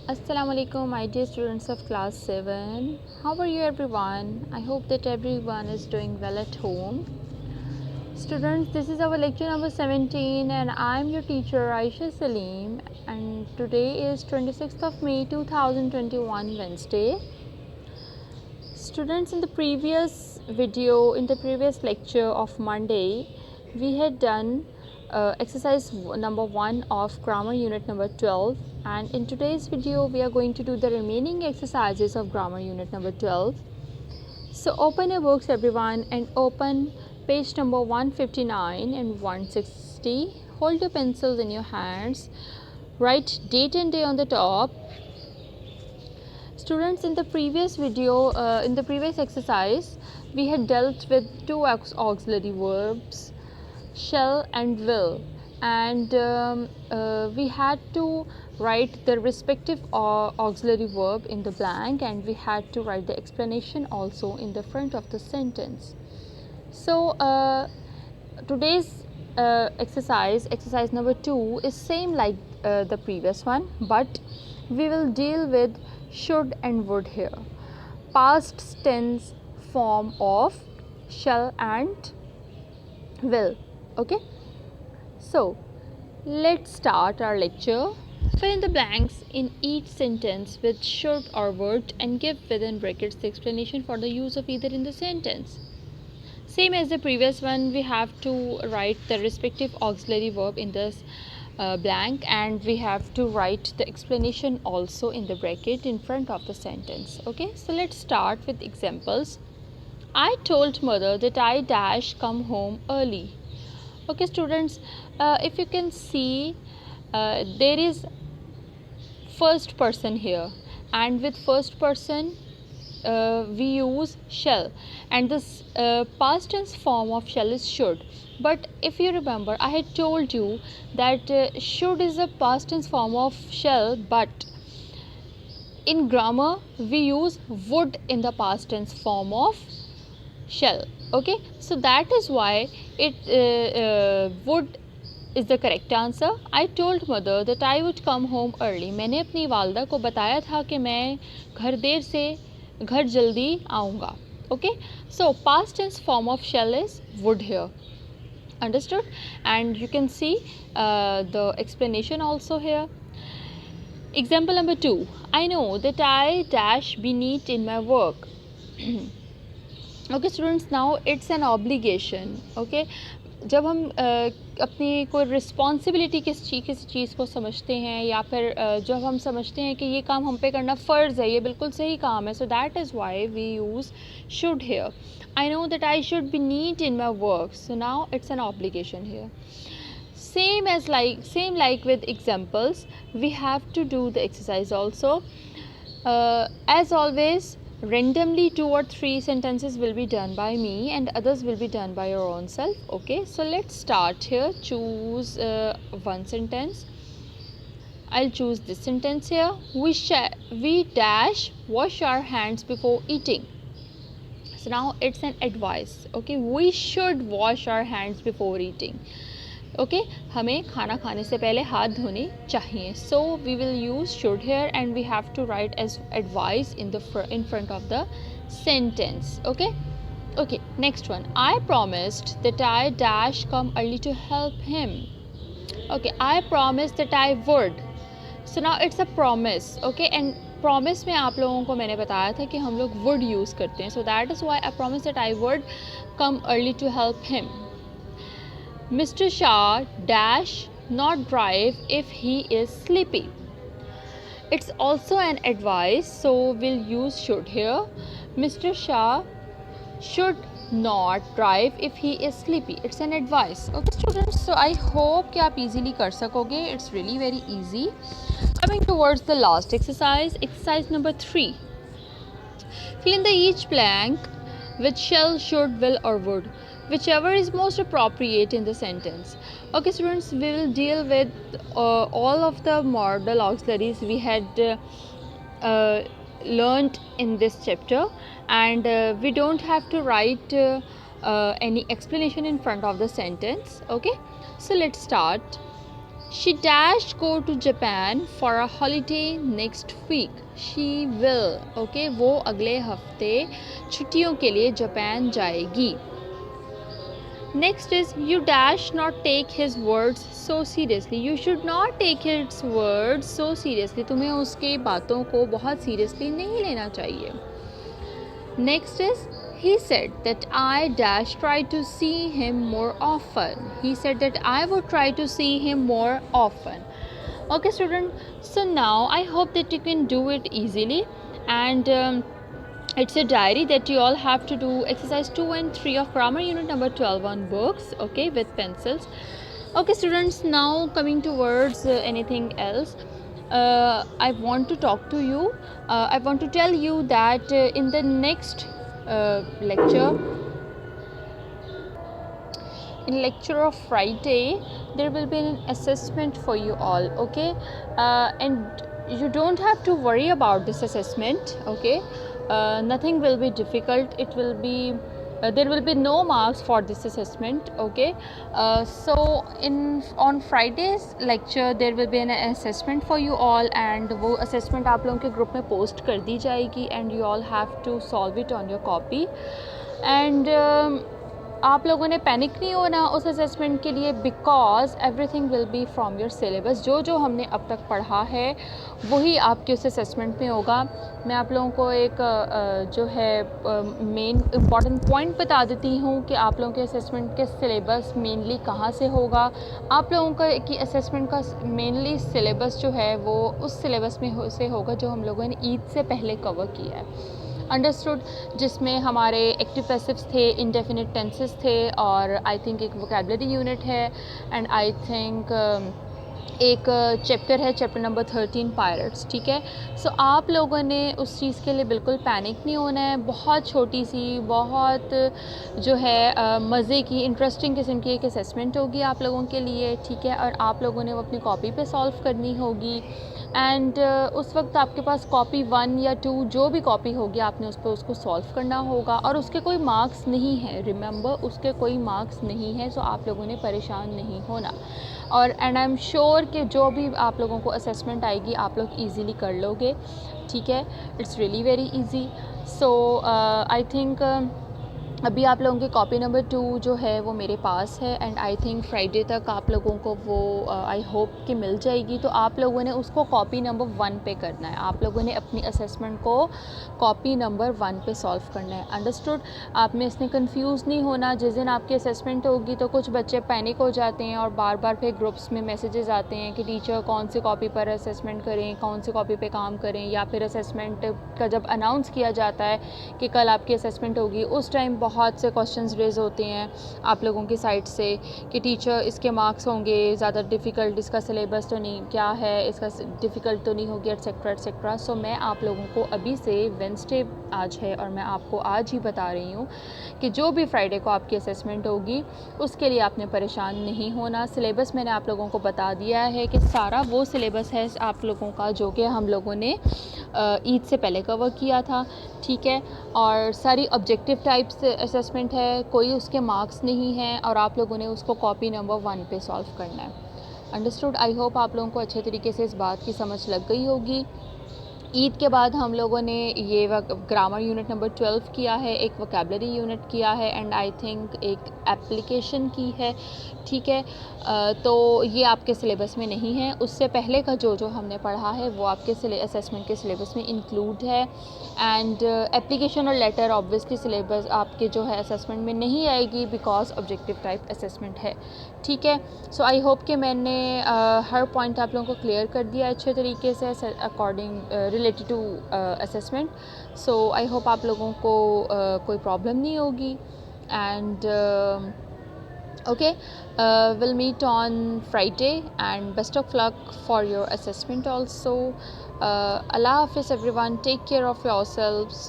Assalamu alaikum, my dear students of class 7. How are you everyone? I hope that everyone is doing well at home. Students, this is our lecture number 17 and I am your teacher Aisha Salim, and today is 26th of May 2021 Wednesday. Students, in the previous lecture of Monday, we had done exercise number 1 of grammar unit number 12, and in today's video we are going to do the remaining exercises of grammar unit number 12. So open your books everyone and open page number 159 and 160. Hold your pencils in your hands, write date and day on the top. Students, in the previous exercise, we had dealt with two auxiliary verbs, shall and will, and we had to write the respective auxiliary verb in the blank, and we had to write the explanation also in the front of the sentence. So today's exercise number 2 is same like the previous one, but we will deal with should and would here, past tense form of shall and will. Okay, so let's start our lecture. Fill in the blanks in each sentence with should or would and give within brackets the explanation for the use of either in the sentence. Same as the previous one, we have to write the respective auxiliary verb in this blank, and we have to write the explanation also in the bracket in front of the sentence. Okay, so let's start with examples. I told mother that I dash come home early. Okay students, if you can see, there is first person here, and with first person we use shall, and this past tense form of shall is should. But if you remember, I had told you that should is a past tense form of shall, but in grammar we use would in the past tense form of shall. Okay, so that is why it would is the correct answer. I told mother that I would come home early. मैंने अपनी वालदा को बताया था कि मैं घर जल्दी आऊँगा. Okay, so past tense form of shall is would here. Understood? And you can see the explanation also here. Example number 2. I know that I dash be neat in my work. Okay students, now it's an obligation. Okay, जब हम अपनी कोई responsibility किसी चीज़ को समझते हैं, या फिर जब हम समझते हैं कि ये काम हम पे करना फ़र्ज़ है, ये बिल्कुल सही काम है, so that is why we use should here. I know that I should be neat in my work, so now it's an obligation here. Same like with examples, we have to do the exercise also. As always, randomly 2 or 3 sentences will be done by me and others will be done by your own self. Okay, so let's start here. Choose one sentence. I'll choose this sentence here. We dash wash our hands before eating. So now it's an advice. Okay, we should wash our hands before eating. Okay, हमें खाना खाने से पहले हाथ धोने चाहिए. So we will use should here, and we have to write as advice in front of the sentence. Okay, next one. I promised that I dash come early to help him. Okay, I promised that I would. So now it's a promise. Okay, and promise में आप लोगों को मैंने बताया था कि हम लोग would use करते हैं. So that is why I promised that I would come early to help him. Mr. Shah dash not drive if he is sleepy. It's also an advice, so we'll use should here. Mr. Shah should not drive if he is sleepy. It's an advice. Okay students, so I hope कि आप easily कर सकोगे. It's really very easy. Coming towards the last exercise number 3. Fill in the each blank with shall, should, will or would, whichever is most appropriate in the sentence. Okay students, we will deal with all of the modal auxiliaries we had learned in this chapter, and we don't have to write any explanation in front of the sentence. Okay, so let's start. She dash go to Japan for a holiday next week. She will. Okay, वो अगले हफ्ते छुट्टियों के लिए Japan जाएगी. Next is you dash not take his words so seriously. You should not take his words so seriously. तुम्हें उसकी बातों को बहुत seriously नहीं लेना चाहिए. Next is he said that I dash try to see him more often. He said that I would try to see him more often. Okay student, so now I hope that you can do it easily, and it's a diary that you all have to do exercise 2 and 3 of grammar unit number 12 on books, okay, with pencils. Okay students, now coming towards anything else, I want to talk to you. I want to tell you that in the next lecture, in lecture of Friday, there will be an assessment for you all, okay, and you don't have to worry about this assessment, okay. Nothing will be difficult. It will be there will be no marks for this assessment, okay. So on Friday's lecture there will be an assessment for you all, and वो assessment आप लोगों के group में post कर दी जाएगी, and you all have to solve it on your copy. And आप लोगों ने पैनिक नहीं होना उस असेसमेंट के लिए, because everything will be from your syllabus. जो हमने अब तक पढ़ा है वही आपके उस असेसमेंट में होगा. मैं आप लोगों को एक जो है मेन इम्पॉर्टेंट पॉइंट बता देती हूँ कि आप लोगों के असेसमेंट के सिलेबस मेनली कहाँ से होगा. आप लोगों का कि असेसमेंट का मेनली सिलेबस जो है वो उस सिलेबस में से होगा जो हम लोगों ने ईद से पहले कवर किया है, अंडरस्टूड, जिसमें हमारे एक्टिव पैसिव्स थे, इंडेफिनिट टेंसेस थे, और आई थिंक एक वोकैबुलरी यूनिट है, एंड आई थिंक एक चैप्टर है, चैप्टर नंबर 13 पायरेट्स, ठीक है. सो आप लोगों ने उस चीज़ के लिए बिल्कुल पैनिक नहीं होना है. बहुत छोटी सी, बहुत जो है मज़े की, इंटरेस्टिंग किस्म की एक असेसमेंट होगी आप लोगों के लिए, ठीक है. और आप लोगों ने वो अपनी कॉपी पे सॉल्व करनी होगी, एंड उस वक्त आपके पास कॉपी 1 या 2 जो भी कॉपी होगी आपने उस पर उसको सॉल्व करना होगा, और उसके कोई मार्क्स नहीं है. रिमेंबर, उसके कोई मार्क्स नहीं है, सो आप लोगों ने परेशान नहीं होना. और एंड आई एम श्योर कि जो भी आप लोगों को असेसमेंट आएगी आप लोग ईज़िली कर लोगे, ठीक है. It's really very easy. So I think अभी आप लोगों की कॉपी नंबर 2 जो है वो मेरे पास है, एंड आई थिंक फ्राइडे तक आप लोगों को वो आई होप कि मिल जाएगी. तो आप लोगों ने उसको कॉपी नंबर 1 पे करना है. आप लोगों ने अपनी असेसमेंट को कॉपी नंबर 1 पे सॉल्व करना है, अंडरस्टूड. आप में इसमें कंफ्यूज नहीं होना. जिस दिन आपकी असेसमेंट होगी तो कुछ बच्चे पैनिक हो जाते हैं और बार बार फिर ग्रुप्स में मैसेजेस आते हैं कि टीचर कौन सी कॉपी पर असेसमेंट करें, कौन सी कॉपी पे काम करें, या फिर असेसमेंट का जब अनाउंस किया जाता है कि कल आपकी असेसमेंट होगी उस टाइम बहुत से क्वेश्चंस रेज होते हैं आप लोगों की साइड से कि टीचर इसके मार्क्स होंगे ज़्यादा डिफ़िकल्ट, इसका सिलेबस तो नहीं, क्या है इसका डिफ़िकल्ट तो नहीं होगी, एट्सेट्रा एट्सेट्रा. सो मैं आप लोगों को अभी से वेडनेसडे आज है और मैं आपको आज ही बता रही हूँ कि जो भी फ्राइडे को आपकी असेसमेंट होगी उसके लिए आपने परेशान नहीं होना. सिलेबस मैंने आप लोगों को बता दिया है कि सारा वो सिलेबस है आप लोगों का जो कि हम लोगों ने ईद से पहले कवर किया था, ठीक है. और सारी ऑब्जेक्टिव टाइप्स असेसमेंट है, कोई उसके मार्क्स नहीं हैं, और आप लोगों ने उसको कॉपी नंबर 1 पे सॉल्व करना है, अंडरस्टूड. आई होप आप लोगों को अच्छे तरीके से इस बात की समझ लग गई होगी. ईद के बाद हम लोगों ने ये ग्रामर यूनिट नंबर 12 किया है, एक वोकैबुलरी यूनिट किया है, एंड आई थिंक एक एप्लीकेशन की है, ठीक है. तो ये आपके सिलेबस में नहीं है. उससे पहले का जो हमने पढ़ा है वो आपके असेसमेंट के सिलेबस में इंक्लूड है, एंड एप्लीकेशन और लेटर ऑब्वियसली सिलेबस आपके जो है असेसमेंट में नहीं आएगी बिकॉज ऑब्जेक्टिव टाइप असेसमेंट है, ठीक है. सो आई होप कि मैंने हर पॉइंट आप लोगों को क्लियर कर दिया अच्छे तरीके से according related to assessment. So I hope आप लोगों को कोई प्रॉब्लम नहीं होगी, and okay, we'll meet on Friday, and best of luck for your assessment also. Allah Hafiz everyone, take care of yourselves.